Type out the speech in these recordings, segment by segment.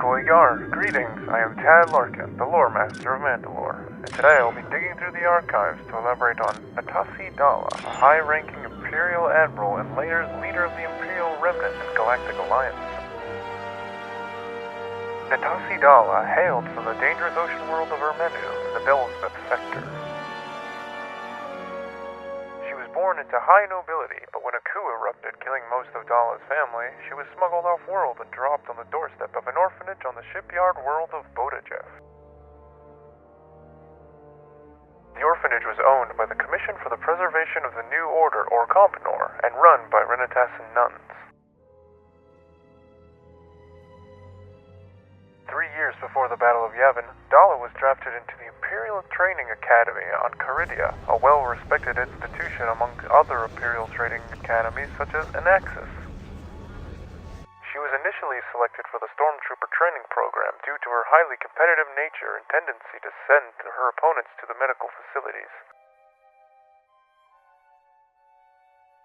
Koi Yar, greetings. I am Tad Larkin, the lore master of Manda-LORE, and today I'll be digging through the archives to elaborate on Natasi Daala, a high-ranking Imperial Admiral and later leader of the Imperial Remnant and Galactic Alliance. Natasi Daala hailed from the dangerous ocean world of Ermenu in the Belsmith sector. She was born into high nobility, but when a coup erupted, killing most of Daala's family, she was smuggled off-world and dropped on the doorstep of an orphanage on the shipyard world of Bodajeff. The orphanage was owned by the Commission for the Preservation of the New Order, or Compnor, and run by Renatassan nuns. 3 years before the Battle of Yavin, Daala was drafted into the Imperial Training Academy on Chronology, a well-respected institution among other Imperial training academies such as Anaxis. She was initially selected for the Stormtrooper training program due to her highly competitive nature and tendency to send her opponents to the medical facilities.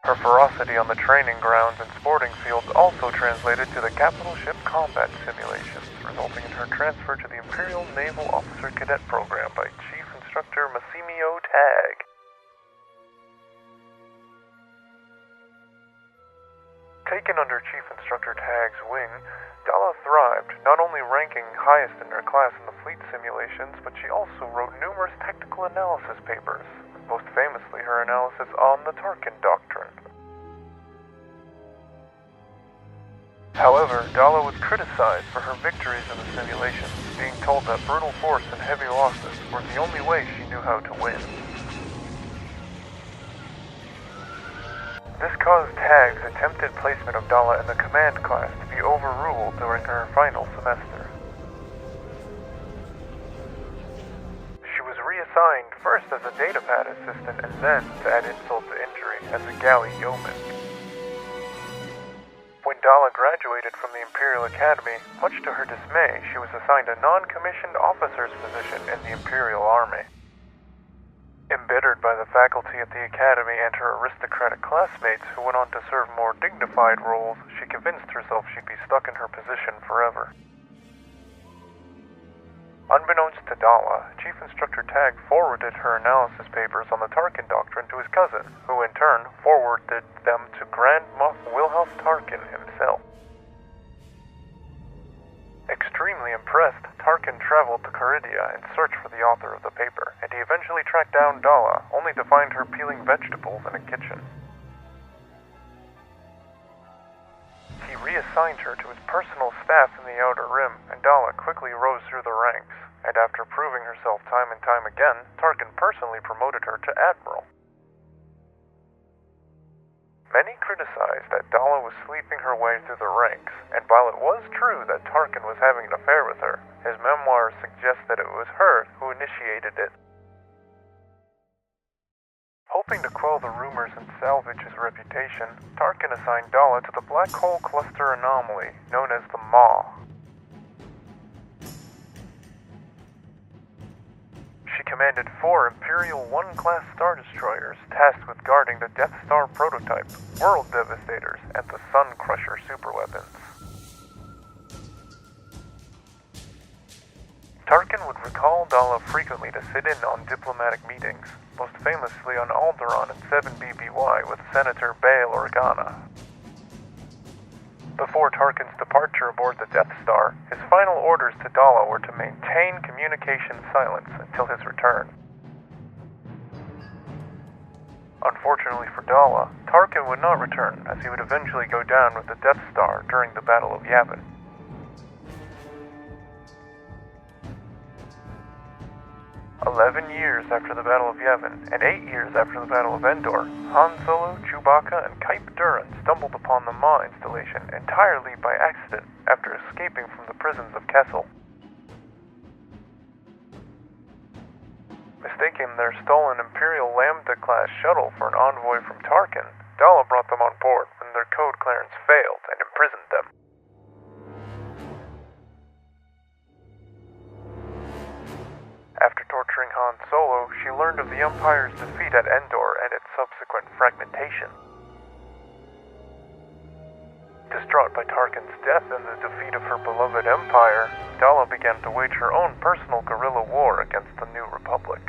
Her ferocity on the training grounds and sporting fields also translated to the capital ship combat simulations, resulting in her transfer to the Imperial Naval Officer Cadet Program by Chief Instructor Massimio Tag. Taken under Chief Instructor Tag's wing, Daala thrived, not only ranking highest in her class in the fleet simulations, but she also wrote numerous technical analysis papers, most famously her analysis on the Tarkin Doctrine. However, Daala was criticized for her victories in the simulations, being told that brutal force and heavy losses were the only way she knew how to win. This caused Tag's attempted placement of Daala in the command class to be overruled during her final semester. She was reassigned first as a datapad assistant and then, to add insult to injury, as a galley yeoman. When Daala graduated from the Imperial Academy, much to her dismay, she was assigned a non-commissioned officer's position in the Imperial Army. Embittered by the faculty at the Academy and her aristocratic classmates who went on to serve more dignified roles, she convinced herself she'd be stuck in her position forever. Unbeknownst to Daala, Chief Instructor Tag forwarded her analysis papers on the Tarkin Doctrine to his cousin, who in turn forwarded them to Grand Moff Wilhelm Tarkin himself. Extremely impressed, Tarkin traveled to Chronology in search for the author of the paper, and he eventually tracked down Daala, only to find her peeling vegetables in a kitchen. He reassigned her to his personal staff in the Outer Rim, and Daala quickly rose through the ranks, and after proving herself time and time again, Tarkin personally promoted her to Admiral. Many criticized that Daala was sleeping her way through the ranks, and while it was true that Tarkin was having an affair with her, his memoirs suggest that it was her who initiated it. Hoping to quell the rumors and salvage his reputation, Tarkin assigned Daala to the Black Hole Cluster anomaly, known as the Maw. She commanded 4 Imperial 1-class Star Destroyers tasked with guarding the Death Star prototype, World Devastators, and the Sun Crusher superweapons. Tarkin would recall Daala frequently to sit in on diplomatic meetings, most famously on Alderaan and 7BBY with Senator Bail Organa. Before Tarkin's departure aboard the Death Star, his final orders to Daala were to maintain communication silence until his return. Unfortunately for Daala, Tarkin would not return, as he would eventually go down with the Death Star during the Battle of Yavin. "11 years after the Battle of Yavin, and 8 years after the Battle of Endor, Han Solo, Chewbacca, and Kype Durran stumbled upon the Maw installation entirely by accident after escaping from the prisons of Kessel. Mistaking their stolen Imperial Lambda-class shuttle for an envoy from Tarkin, Daala brought them on board when their code clearance failed and imprisoned them. After torturing Han Solo, she learned of the Empire's defeat at Endor and its subsequent fragmentation. Distraught by Tarkin's death and the defeat of her beloved empire, Daala began to wage her own personal guerrilla war against the New Republic.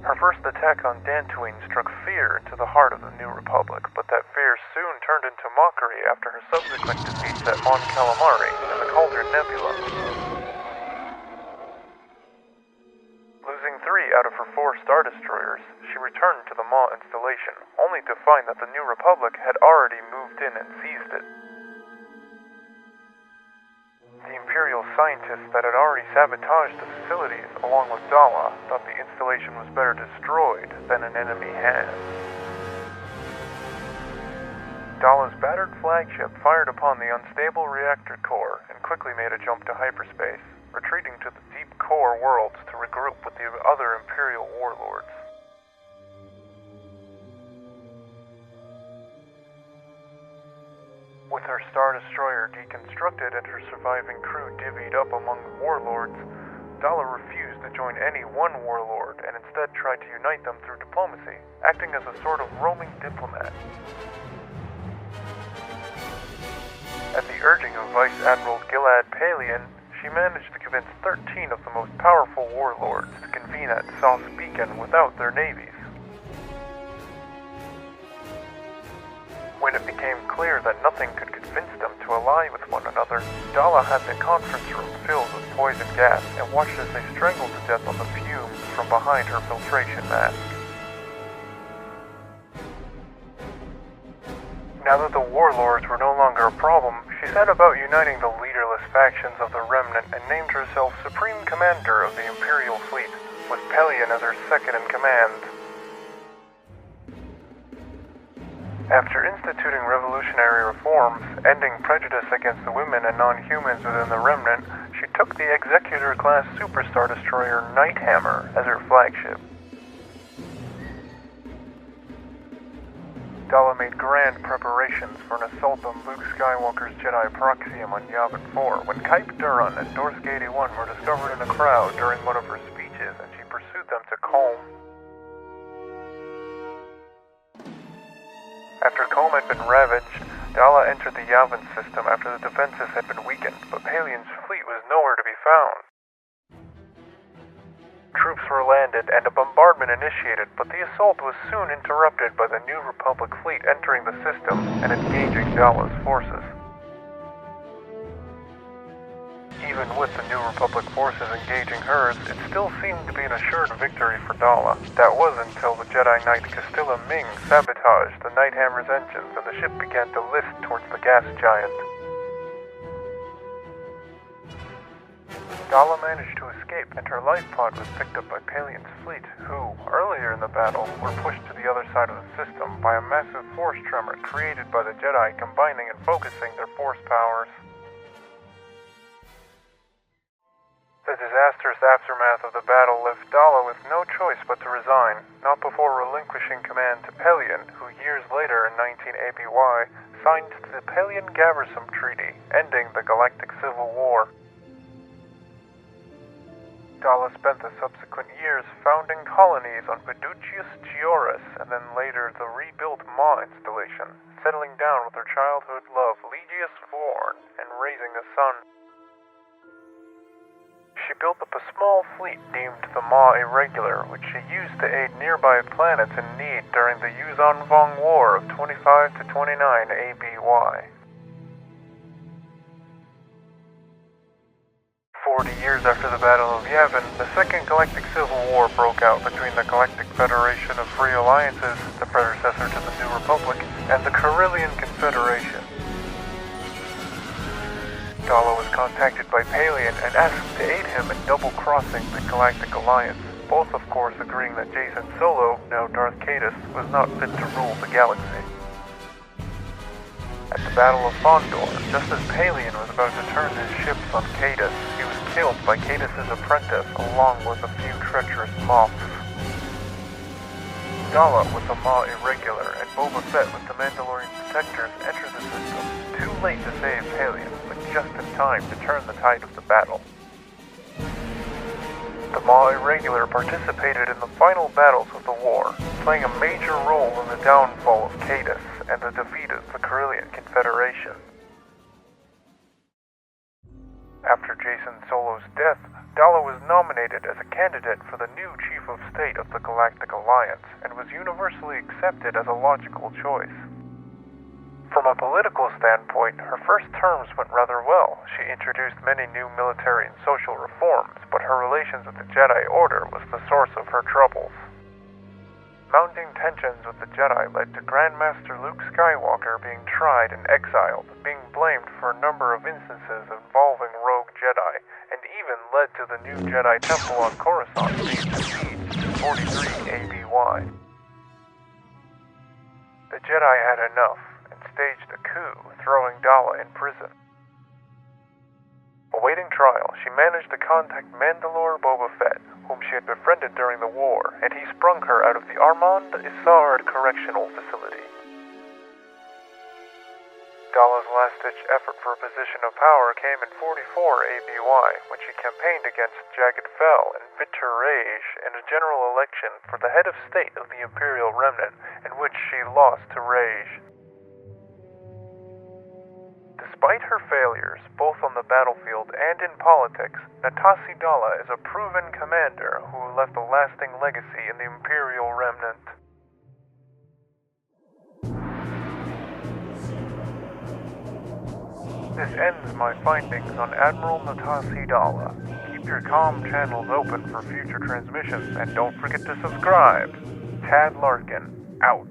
Her first attack on Dantooine struck fear into the heart of the New Republic, but that fear soon turned into mockery after her subsequent defeats at Mon Calamari and the Cauldron Nebula. Losing 3 out of her 4 Star Destroyers, she returned to the Maw installation, only to find that the New Republic had already moved in and seized it. The Imperial scientists that had already sabotaged the facilities, along with Daala, thought the installation was better destroyed than in enemy hands. Daala's battered flagship fired upon the unstable reactor core and quickly made a jump to hyperspace, retreating to the deep core worlds to regroup with the other Imperial warlords. With her Star Destroyer deconstructed and her surviving crew divvied up among the warlords, Daala refused to join any one warlord and instead tried to unite them through diplomacy, acting as a sort of roaming diplomat. At the urging of Vice Admiral Gilad Palian, she managed to convince 13 of the most powerful warlords to convene at Sauce Beacon without their navies. When it became clear that nothing could convince them to ally with one another, Daala had the conference room filled with poison gas and watched as they strangled to death on the fumes from behind her filtration mask. Now that the warlords were no longer a problem, she set about uniting the leaderless factions of the Remnant and named herself Supreme Commander of the Imperial Fleet, with Pelion as her second-in-command. After instituting revolutionary reforms, ending prejudice against the women and non-humans within the Remnant, she took the Executor-class Superstar Destroyer Nighthammer as her flagship. Daala made grand preparations for an assault on Luke Skywalker's Jedi Proxium on Yavin 4 when Kype Durron and Dorsk 81 were discovered in a crowd during one of her speeches, and she pursued them to Colm. After Colm had been ravaged, Daala entered the Yavin system after the defenses had been weakened, but Palion's fleet was nowhere to be found. Troops were landed and a bombardment initiated, but the assault was soon interrupted by the New Republic fleet entering the system and engaging Daala's forces. Even with the New Republic forces engaging hers, it still seemed to be an assured victory for Daala. That was until the Jedi Knight Castilla Ming sabotaged the Nighthammer's engines and the ship began to lift towards the gas giant. Daala managed to escape, and her life pod was picked up by Palion's fleet, who, earlier in the battle, were pushed to the other side of the system by a massive force tremor created by the Jedi combining and focusing their force powers. The disastrous aftermath of the battle left Daala with no choice but to resign, not before relinquishing command to Pelion, who years later in 19 ABY signed the Pelion-Gaversum Treaty, ending the Galactic Civil War. Daala spent the subsequent years founding colonies on Fiducius Chioris and then later the rebuilt Maw installation, settling down with her childhood love Legius Vorn and raising a son. She built up a small fleet named the Maw Irregular, which she used to aid nearby planets in need during the Yuzon Vong War of 25 to 29 ABY. 40 years after the Battle of Yavin, the Second Galactic Civil War broke out between the Galactic Federation of Free Alliances, the predecessor to the New Republic, and the Carillion Confederation. Daala was contacted by Palion and asked to aid him in double-crossing the Galactic Alliance, both of course agreeing that Jacen Solo, now Darth Caedus, was not fit to rule the galaxy. At the Battle of Fondor, just as Palion was about to turn his ships on Caedus, he was killed by Caedus' apprentice along with a few treacherous Moffs. Daala with the Maw Irregular and Boba Fett with the Mandalorian protectors entered the system, too late to save Palion, but just in time to turn the tide of the battle. The Ma'i Regular participated in the final battles of the war, playing a major role in the downfall of Cadus and the defeat of the Carillion Confederation. After Jason Solo's death, Daala was nominated as a candidate for the new Chief of State of the Galactic Alliance and was universally accepted as a logical choice. From a political standpoint, her first terms went rather well. She introduced many new military and social reforms, but her relations with the Jedi Order was the source of her troubles. Mounting tensions with the Jedi led to Grandmaster Luke Skywalker being tried and exiled, being blamed for a number of instances involving rogue Jedi, and even led to the new Jedi Temple on Coruscant being besieged in 43 ABY. The Jedi had enough and staged a coup, throwing Daala in prison. Awaiting trial, she managed to contact Manda-LORE Boba Fett, whom she had befriended during the war, and he sprung her out of the Armand Isard Correctional Facility. Daala's last-ditch effort for a position of power came in 44 ABY, when she campaigned against Jagged Fel and Vitur Rage in a general election for the head of state of the Imperial Remnant, in which she lost to Rage. Despite her failures, both on the battlefield and in politics, Natasi Daala is a proven commander who left a lasting legacy in the Imperial Remnant. This ends my findings on Admiral Natasi Daala. Keep your comm channels open for future transmissions, and don't forget to subscribe. Tad Larkin, out.